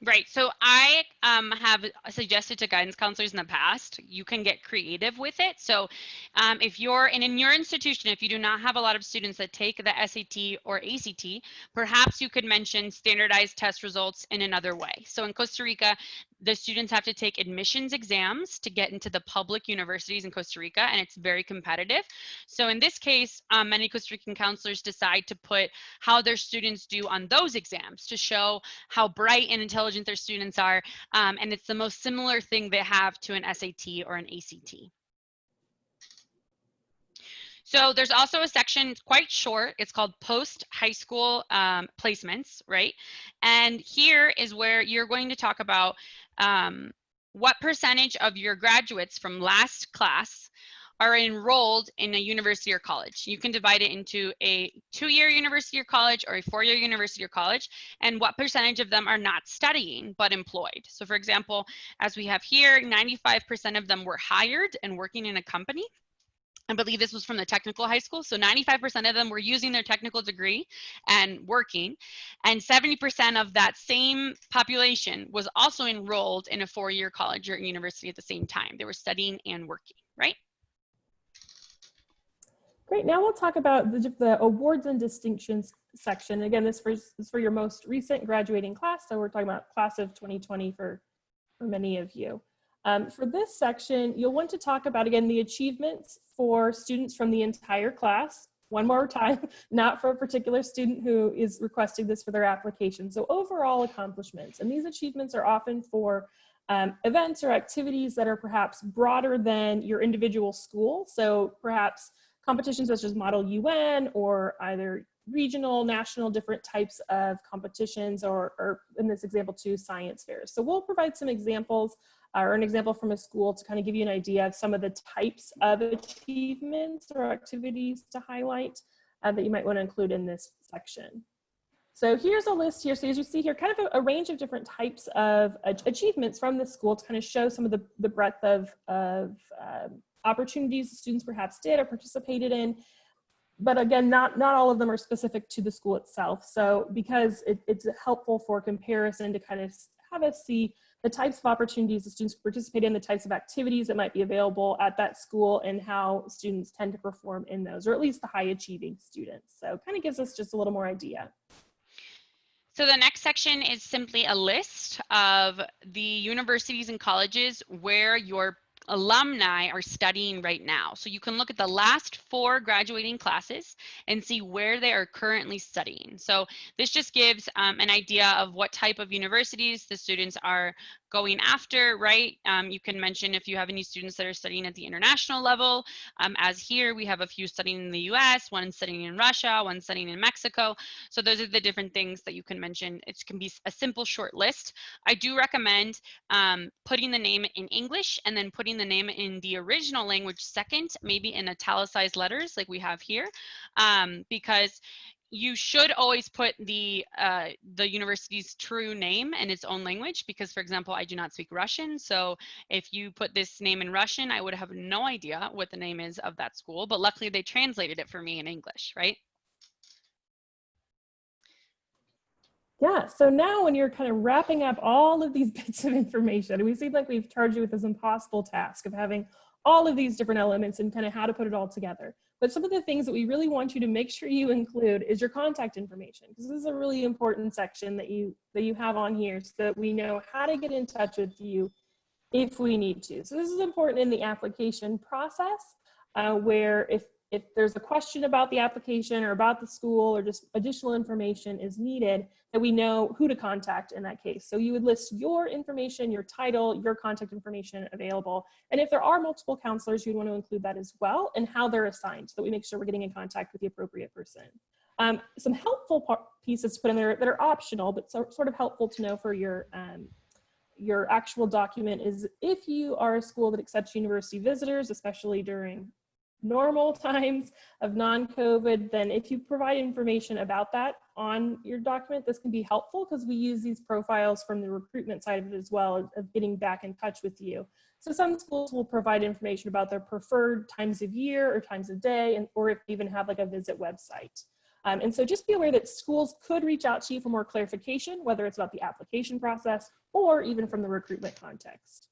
Speaker 1: Right, so I have suggested to guidance counselors in the past, you can get creative with it. So if you're in your institution, if you do not have a lot of students that take the SAT or ACT, perhaps you could mention standardized test results in another way. So in Costa Rica, the students have to take admissions exams to get into the public universities in Costa Rica, and it's very competitive. So in this case, many Costa Rican counselors decide to put how their students do on those exams to show how bright and intelligent their students are, and it's the most similar thing they have to an SAT or an ACT. So there's also a section, quite short, it's called post-high school placements, right? And here is where you're going to talk about what percentage of your graduates from last class are enrolled in a university or college. You can divide it into a 2-year university or college or a 4-year university or college, and what percentage of them are not studying but employed. So for example, as we have here, 95% of them were hired and working in a company. I believe this was from the technical high school. So 95% of them were using their technical degree and working. And 70% of that same population was also enrolled in a 4-year college or university at the same time. They were studying and working, right?
Speaker 2: Great. Now we'll talk about the awards and distinctions section. Again, this is for your most recent graduating class. So we're talking about class of 2020 for many of you. For this section, you'll want to talk about, again, the achievements for students from the entire class. One more time, not for a particular student who is requesting this for their application. So overall accomplishments. And these achievements are often for events or activities that are perhaps broader than your individual school. So perhaps competitions such as Model UN or either regional, national, different types of competitions, or in this example too, science fairs. So we'll provide some examples or an example from a school to kind of give you an idea of some of the types of achievements or activities to highlight that you might want to include in this section. So here's a list here. So as you see here, kind of a range of different types of achievements from the school to kind of show some of the breadth of opportunities the students perhaps did or participated in. But again, not all of them are specific to the school itself. So because it's helpful for comparison to kind of have us see the types of opportunities the students participate in, the types of activities that might be available at that school, and how students tend to perform in those, or at least the high achieving students. So it kind of gives us just a little more idea.
Speaker 1: So the next section is simply a list of the universities and colleges where your alumni are studying right now. So you can look at the last 4 graduating classes and see where they are currently studying. So this just gives an idea of what type of universities the students are going after, right? You can mention if you have any students that are studying at the international level, as here we have a few studying in the US, one studying in Russia, one studying in Mexico. So those are the different things that you can mention. It can be a simple short list. I do recommend putting the name in English and then putting the name in the original language second, maybe in italicized letters like we have here, because you should always put the university's true name in its own language, because for example, I do not speak Russian. So if you put this name in Russian, I would have no idea what the name is of that school, but luckily they translated it for me in English, right?
Speaker 2: Yeah, so now when you're kind of wrapping up all of these bits of information, we seem like we've charged you with this impossible task of having all of these different elements and kind of how to put it all together. But some of the things that we really want you to make sure you include is your contact information, because this is a really important section that you have on here so that we know how to get in touch with you if we need to. So this is important in the application process, where if there's a question about the application or about the school or just additional information is needed, that we know who to contact in that case. So you would list your information, your title, your contact information available. And if there are multiple counselors, you'd want to include that as well, and how they're assigned so that we make sure we're getting in contact with the appropriate person. Some helpful pieces to put in there that are optional, but sort of helpful to know for your actual document is if you are a school that accepts university visitors, especially during normal times of non-COVID, then if you provide information about that on your document, this can be helpful because we use these profiles from the recruitment side of it as well, of getting back in touch with you. So some schools will provide information about their preferred times of year or times of day, or if they even have like a visit website. And so just be aware that schools could reach out to you for more clarification, whether it's about the application process or even from the recruitment context.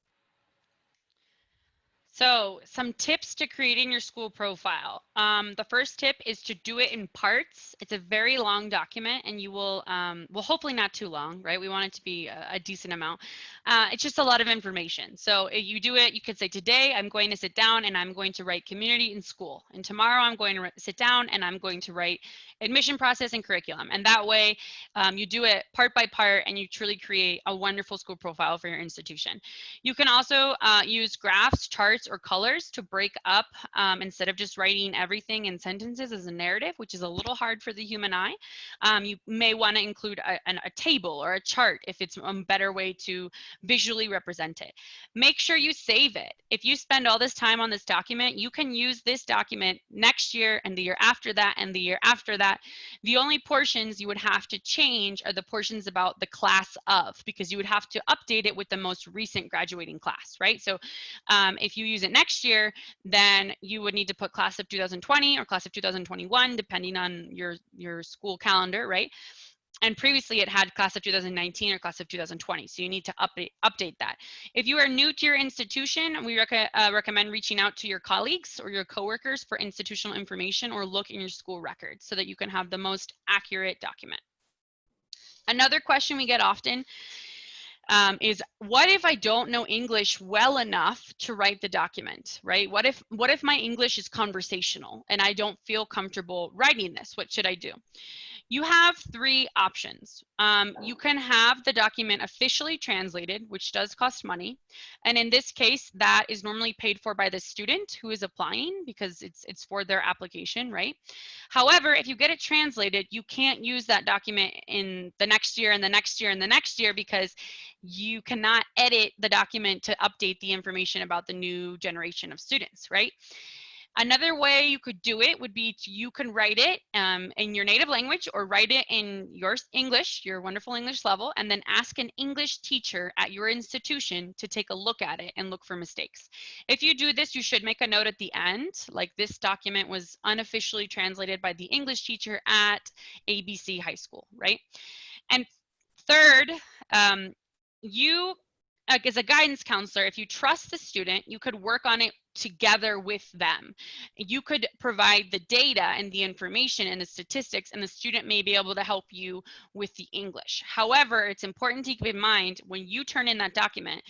Speaker 1: So some tips to creating your school profile. The first tip is to do it in parts. It's a very long document and you will, well, hopefully not too long, right? We want it to be a decent amount. It's just a lot of information. So if you do it, you could say today I'm going to sit down and I'm going to write community and school. And tomorrow I'm going to sit down and I'm going to write admission process and curriculum. And that way you do it part by part and you truly create a wonderful school profile for your institution. You can also use graphs, charts, charts or colors to break up instead of just writing everything in sentences as a narrative, which is a little hard for the human eye. You may want to include a table or a chart if it's a better way to visually represent it. Make sure you save it. If you spend all this time on this document, you can use this document next year and the year after that and the year after that. The only portions you would have to change are the portions about the class of, because you would have to update it with the most recent graduating class, right? So if you use it next year, then you would need to put class of 2020 or class of 2021, depending on your school calendar, right? And previously it had class of 2019 or class of 2020. So you need to update that. If you are new to your institution, we recommend reaching out to your colleagues or your coworkers for institutional information, or look in your school records so that you can have the most accurate document. Another question we get often is, what if I don't know English well enough to write the document, right? What if my English is conversational and I don't feel comfortable writing this? What should I do? You have three options. You can have the document officially translated, which does cost money. And in this case, that is normally paid for by the student who is applying, because it's for their application, right? However, if you get it translated, you can't use that document in the next year and the next year and the next year, because you cannot edit the document to update the information about the new generation of students, right? Another way you could do it would be you can write it in your native language, or write it in your English, your wonderful English level, and then ask an English teacher at your institution to take a look at it and look for mistakes. If you do this, you should make a note at the end, like, this document was unofficially translated by the English teacher at ABC High School, right? And third, you, as a guidance counselor, if you trust the student, you could work on it together with them. You could provide the data and the information and the statistics, and the student may be able to help you with the English. However, it's important to keep in mind, when you turn in that document,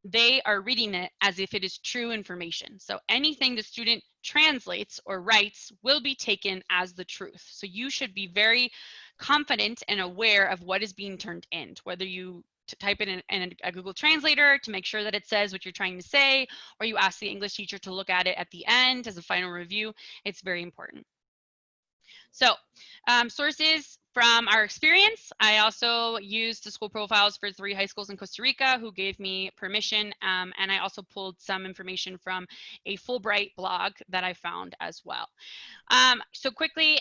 Speaker 1: they are reading it as if it is true information. So anything the student translates or writes will be taken as the truth. So you should be very confident and aware of what is being turned in, whether you type it in a Google Translator to make sure that it says what you're trying to say, or you ask the English teacher to look at it at the end as a final review. It's very important. So sources from our experience, I also used the school profiles for 3 high schools in Costa Rica who gave me permission, and I also pulled some information from a Fulbright blog that I found as well. So quickly,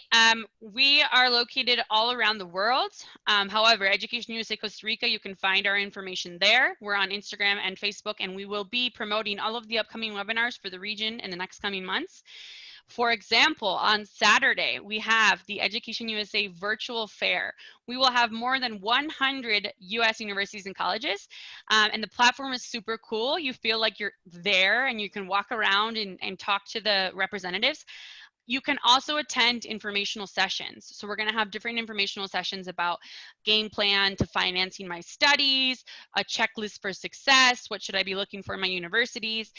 Speaker 1: we are located all around the world. However, Education USA Costa Rica, you can find our information there. We're on Instagram and Facebook, and we will be promoting all of the upcoming webinars for the region in the next coming months. For example, on Saturday, we have the Education USA Virtual Fair. We will have more than 100 US universities and colleges, and the platform is super cool. You feel like you're there and you can walk around and talk to the representatives. You can also attend informational sessions. So we're going to have different informational sessions about game plan to financing my studies, a checklist for success, what should I be looking for in my universities.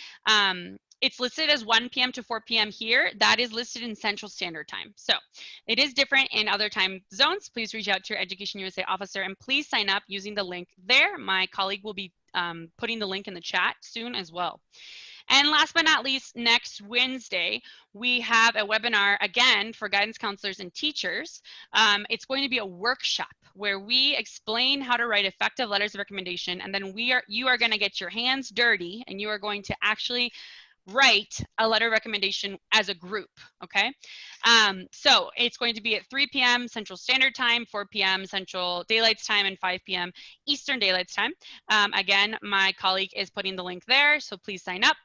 Speaker 1: It's listed as 1 p.m. to 4 p.m. here. That is listed in Central Standard Time. So it is different in other time zones. Please reach out to your Education USA officer, and please sign up using the link there. My colleague will be putting the link in the chat soon as well. And last but not least, next Wednesday, we have a webinar again for guidance counselors and teachers. It's going to be a workshop where we explain how to write effective letters of recommendation, and then you are going to get your hands dirty, and you are going to actually write a letter of recommendation as a group, okay? So it's going to be at 3 p.m. Central Standard Time, 4 p.m. Central Daylight Time, and 5 p.m. Eastern Daylight Time. Again, my colleague is putting the link there, so please sign up.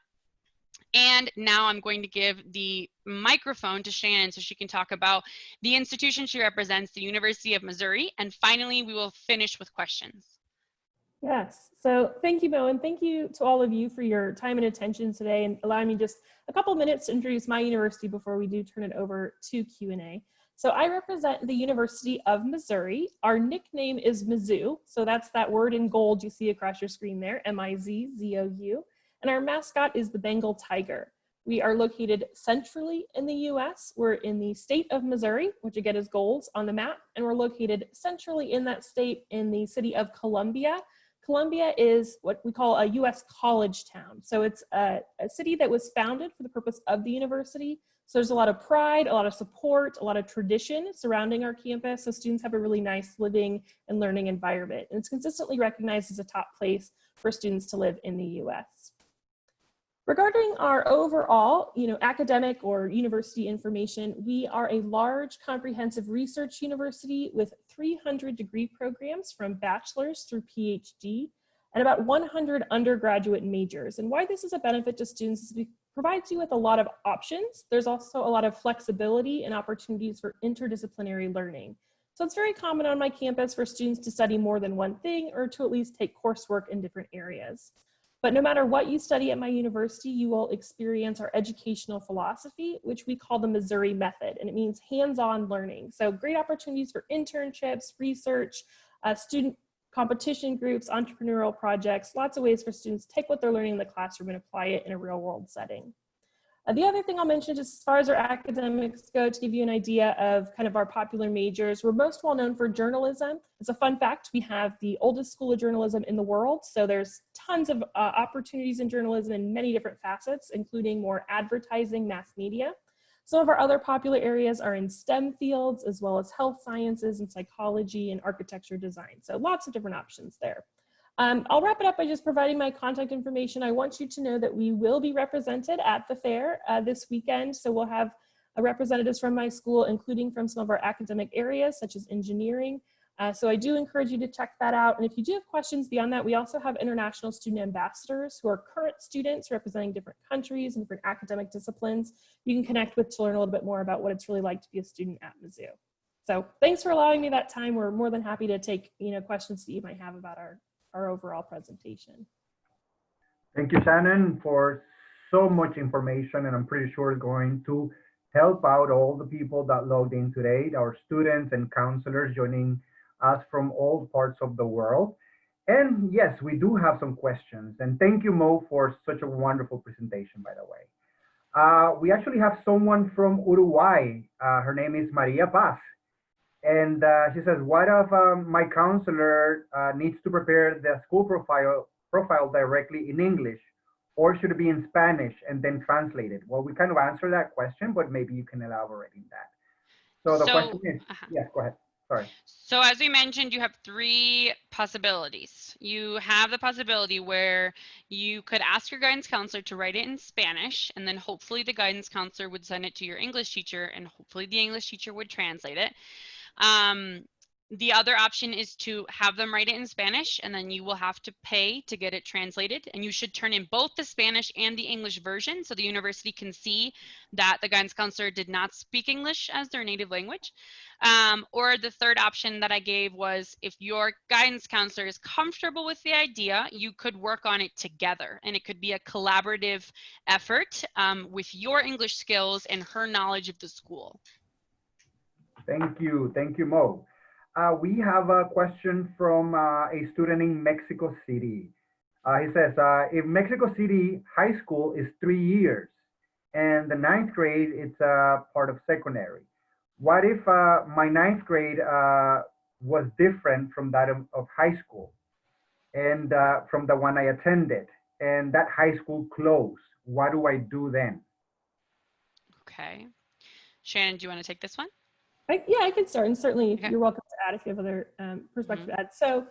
Speaker 1: And now I'm going to give the microphone to Shannon so she can talk about the institution she represents, the University of Missouri. And finally, we will finish with questions.
Speaker 2: Yes, so thank you, Bo, and thank you to all of you for your time and attention today, and allowing me just a couple minutes to introduce my university before we do turn it over to Q&A. So I represent the University of Missouri. Our nickname is Mizzou, so that's that word in gold you see across your screen there, M-I-Z-Z-O-U, and our mascot is the Bengal tiger. We are located centrally in the US. We're in the state of Missouri, which again is gold on the map, and we're located centrally in that state in the city of Columbia. Columbia is what we call a US college town. So it's a city that was founded for the purpose of the university. So there's a lot of pride, a lot of support, a lot of tradition surrounding our campus. So students have a really nice living and learning environment. And it's consistently recognized as a top place for students to live in the US. Regarding our overall, academic or university information, we are a large comprehensive research university with 300 degree programs from bachelor's through PhD and about 100 undergraduate majors. And why this is a benefit to students is it provides you with a lot of options. There's also a lot of flexibility and opportunities for interdisciplinary learning. So it's very common on my campus for students to study more than one thing or to at least take coursework in different areas. But no matter what you study at my university, you will experience our educational philosophy, which we call the Missouri method, and it means hands-on learning. So great opportunities for internships, research, student competition groups, entrepreneurial projects, lots of ways for students to take what they're learning in the classroom and apply it in a real-world setting. The other thing I'll mention, just as far as our academics go, to give you an idea of kind of our popular majors, we're most well known for journalism. As a fun fact, we have the oldest school of journalism in the world. So there's tons of opportunities in journalism in many different facets, including more advertising, mass media. Some of our other popular areas are in STEM fields, as well as health sciences and psychology and architecture design. So lots of different options there. I'll wrap it up by just providing my contact information. I want you to know that we will be represented at the fair this weekend. So we'll have representatives from my school, including from some of our academic areas, such as engineering. So I do encourage you to check that out. And if you do have questions beyond that, we also have international student ambassadors who are current students representing different countries and different academic disciplines you can connect with to learn a little bit more about what it's really like to be a student at Mizzou. So thanks for allowing me that time. We're more than happy to take questions that you might have about our overall presentation.
Speaker 3: Thank you, Shannon, for so much information, and I'm pretty sure it's going to help out all the people that logged in today, our students and counselors joining us from all parts of the world. And yes, we do have some questions. And thank you, Mo, for such a wonderful presentation, by the way. We actually have someone from Uruguay. Her name is Maria Paz. And she says, what if my counselor needs to prepare the school profile directly in English, or should it be in Spanish and then translated? Well, we kind of answered that question, but maybe you can elaborate in that. So the question is, yes, go ahead. Sorry.
Speaker 1: So as we mentioned, you have three possibilities. You have the possibility where you could ask your guidance counselor to write it in Spanish, and then hopefully the guidance counselor would send it to your English teacher, and hopefully the English teacher would translate it. The other option is to have them write it in Spanish, and then you will have to pay to get it translated, and you should turn in both the Spanish and the English version so the university can see that the guidance counselor did not speak English as their native language. Or the third option that I gave was, if your guidance counselor is comfortable with the idea, you could work on it together, and it could be a collaborative effort with your English skills and her knowledge of the school.
Speaker 3: Thank you, Mo. We have a question from a student in Mexico City. He says, if Mexico City high school is 3 years and the 9th grade is part of secondary, what if my 9th grade was different from that of high school and from the one I attended, and that high school closed? What do I do then?
Speaker 1: Okay. Shannon, do you want to take this one?
Speaker 2: Yeah, I can start, and certainly you're welcome to add if you have other perspective to add. So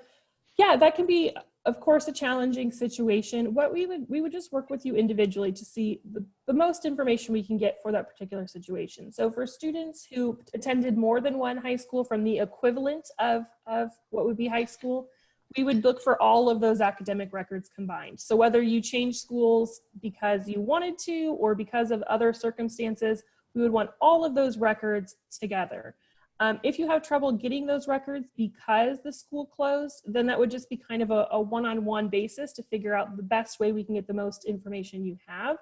Speaker 2: yeah, that can be, of course, a challenging situation. What we would just work with you individually to see the most information we can get for that particular situation. So for students who attended more than one high school from the equivalent of what would be high school, we would look for all of those academic records combined. So whether you change schools because you wanted to or because of other circumstances, we would want all of those records together. If you have trouble getting those records because the school closed, then that would just be kind of a one-on-one basis to figure out the best way we can get the most information you have.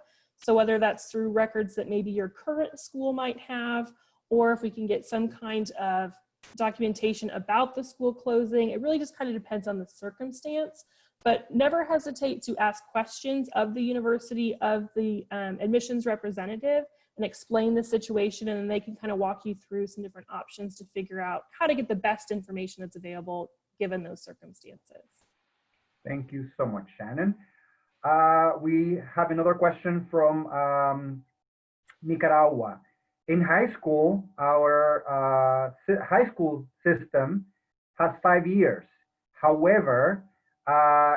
Speaker 2: So whether that's through records that maybe your current school might have, or if we can get some kind of documentation about the school closing, it really just kind of depends on the circumstance. But never hesitate to ask questions of the university, of the admissions representative, and explain the situation, and then they can kind of walk you through some different options to figure out how to get the best information that's available given those circumstances.
Speaker 3: Thank you so much, Shannon. We have another question from Nicaragua. In high school, our high school system has 5 years. However,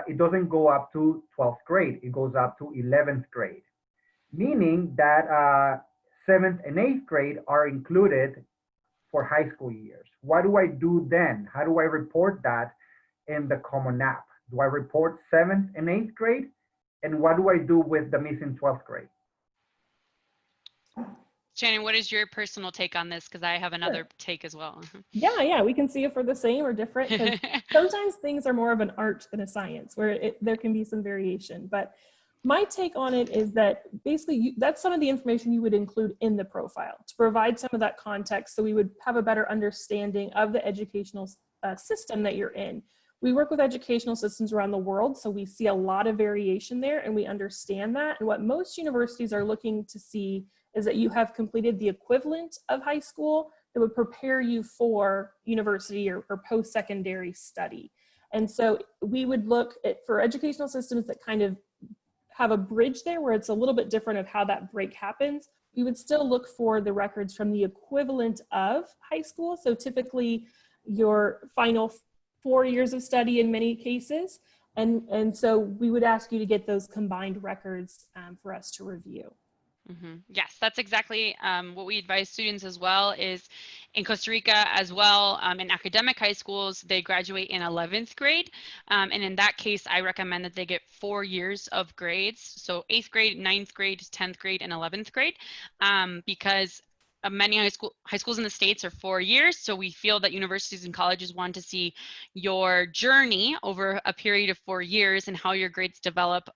Speaker 3: it doesn't go up to 12th grade. It goes up to 11th grade, meaning that 7th and 8th grade are included for high school years. What do I do then? How do I report that in the Common App? Do I report 7th and 8th grade? And what do I do with the missing 12th grade?
Speaker 1: Shannon, what is your personal take on this? Because I have another
Speaker 2: Sure.
Speaker 1: take as well.
Speaker 2: Yeah, we can see if we're the same or different, because sometimes things are more of an art than a science, where there can be some variation. But my take on it is that basically that's some of the information you would include in the profile to provide some of that context, so we would have a better understanding of the educational system that you're in. We work with educational systems around the world, so we see a lot of variation there, and we understand that. And what most universities are looking to see is that you have completed the equivalent of high school that would prepare you for university or post-secondary study. And so we would look at, for educational systems that kind of have a bridge there where it's a little bit different of how that break happens, we would still look for the records from the equivalent of high school. So typically your final 4 years of study in many cases. And so we would ask you to get those combined records for us to review.
Speaker 1: Yes, that's exactly what we advise students as well. Is in Costa Rica as well, in academic high schools, they graduate in 11th grade. And in that case, I recommend that they get 4 years of grades. So 8th grade, 9th grade, 10th grade, and 11th grade, because many high schools in the States are 4 years. So we feel that universities and colleges want to see your journey over a period of 4 years and how your grades develop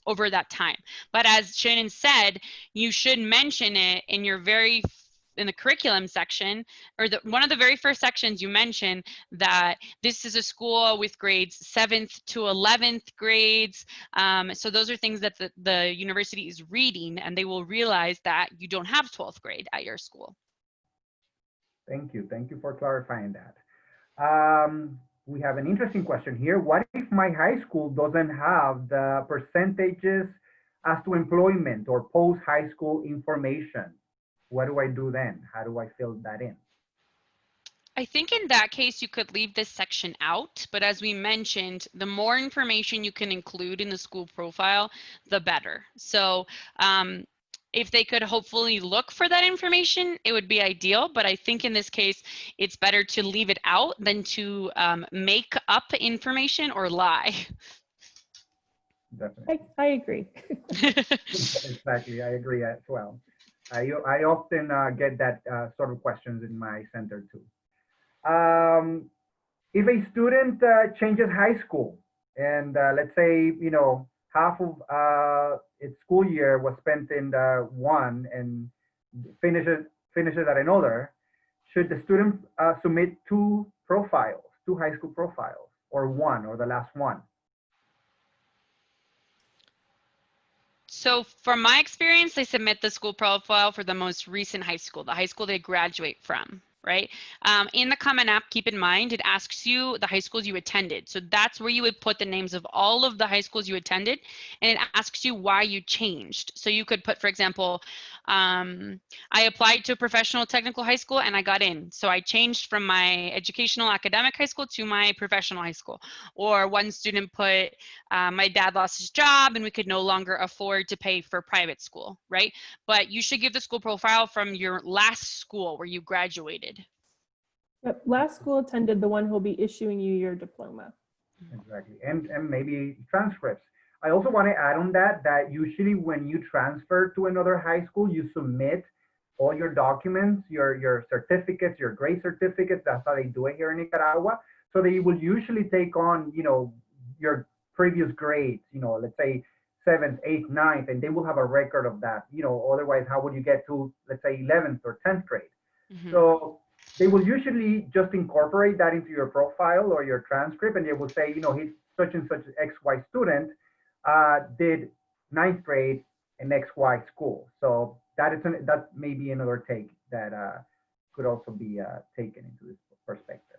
Speaker 1: over that time. But as Shannon said, you should mention it in your in the curriculum section, or one of the very first sections you mention that this is a school with grades 7th to 11th grades. So those are things that the university is reading, and they will realize that you don't have 12th grade at your school.
Speaker 3: Thank you. Thank you for clarifying that. We have an interesting question here. What if my high school doesn't have the percentages as to employment or post-high school information? What do I do then? How do I fill that in?
Speaker 1: I think in that case, you could leave this section out, but as we mentioned, the more information you can include in the school profile, the better. So if they could hopefully look for that information, it would be ideal. But I think in this case, it's better to leave it out than to make up information or lie.
Speaker 3: Definitely.
Speaker 2: I agree.
Speaker 3: Exactly. I agree as well. I often get that sort of questions in my center too. If a student changes high school and let's say, half of its school year was spent in the one and finishes at another, should the student submit two high school profiles, or one, or the last one?
Speaker 1: So from my experience, they submit the school profile for the most recent high school, the high school they graduate from, right? In the Common App, keep in mind, it asks you the high schools you attended. So that's where you would put the names of all of the high schools you attended, and it asks you why you changed. So you could put, for example, I applied to a professional technical high school and I got in. So I changed from my educational academic high school to my professional high school. Or one student put, my dad lost his job and we could no longer afford to pay for private school, right? But you should give the school profile from your last school where you graduated.
Speaker 2: Yep. Last school attended, the one who'll be issuing you your diploma.
Speaker 3: Exactly. And maybe transcripts. I also want to add on that usually when you transfer to another high school, you submit all your documents, your certificates, your grade certificates. That's how they do it here in Nicaragua. So they will usually take on, your previous grades, let's say 7th, 8th, 9th, and they will have a record of that. Otherwise, how would you get to, let's say, 11th or 10th grade? Mm-hmm. So they will usually just incorporate that into your profile or your transcript, and they will say, he's such and such XY student, did 9th grade in XY school. So that may be another take that could also be taken into this perspective.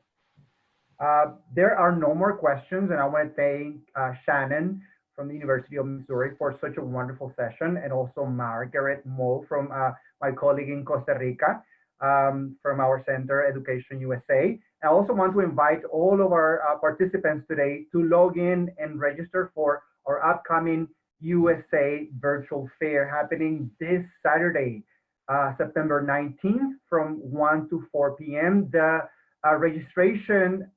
Speaker 3: There are no more questions, and I want to thank Shannon from the University of Missouri for such a wonderful session, and also Margaret Mo from my colleague in Costa Rica from our center, Education USA. I also want to invite all of our participants today to log in and register for our upcoming USA virtual fair happening this Saturday, September 19th from 1 to 4 p.m. The registration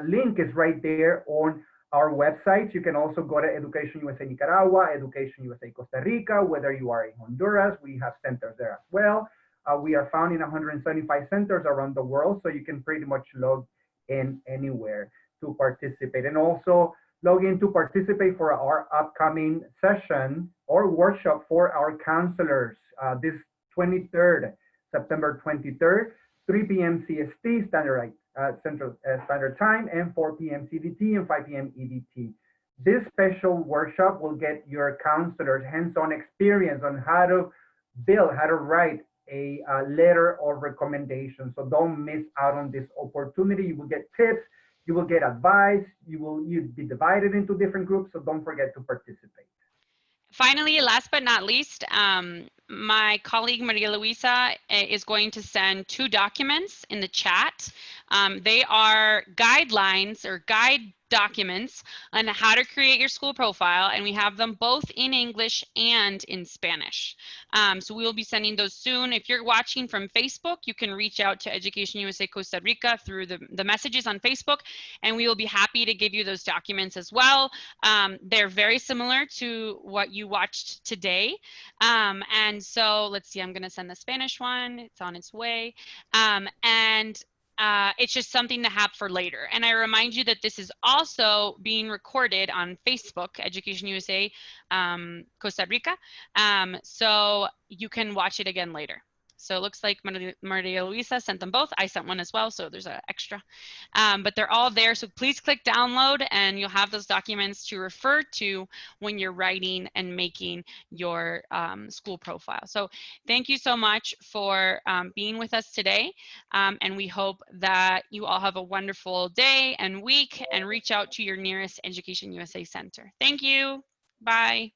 Speaker 3: link is right there on our website. You can also go to Education USA Nicaragua, Education USA Costa Rica, whether you are in Honduras, we have centers there as well. We are found in 175 centers around the world, so you can pretty much log in anywhere to participate. And also log in to participate for our upcoming session or workshop for our counselors this 23rd, September 23rd, 3 p.m. CST, Central Standard Time, and 4 p.m. CDT and 5 p.m. EDT. This special workshop will get your counselors hands-on experience on how to build, how to write a letter of recommendation. So don't miss out on this opportunity. You will get tips, you will get advice, you'll be divided into different groups, so don't forget to participate.
Speaker 1: Finally, last but not least, my colleague Maria Luisa is going to send 2 documents in the chat. They are guidelines or guide documents on how to create your school profile, and we have them both in English and in Spanish. So we will be sending those soon. If you're watching from Facebook, you can reach out to Education USA Costa Rica through the messages on Facebook, and we will be happy to give you those documents as well. They're very similar to what you watched today. And so let's see, I'm going to send the Spanish one. It's on its way. It's just something to have for later. And I remind you that this is also being recorded on Facebook, Education USA Costa Rica. So you can watch it again later. So it looks like Maria Luisa sent them both. I sent one as well, so there's an extra. But they're all there, so please click download and you'll have those documents to refer to when you're writing and making your school profile. So thank you so much for being with us today, and we hope that you all have a wonderful day and week, and reach out to your nearest Education USA center. Thank you. Bye.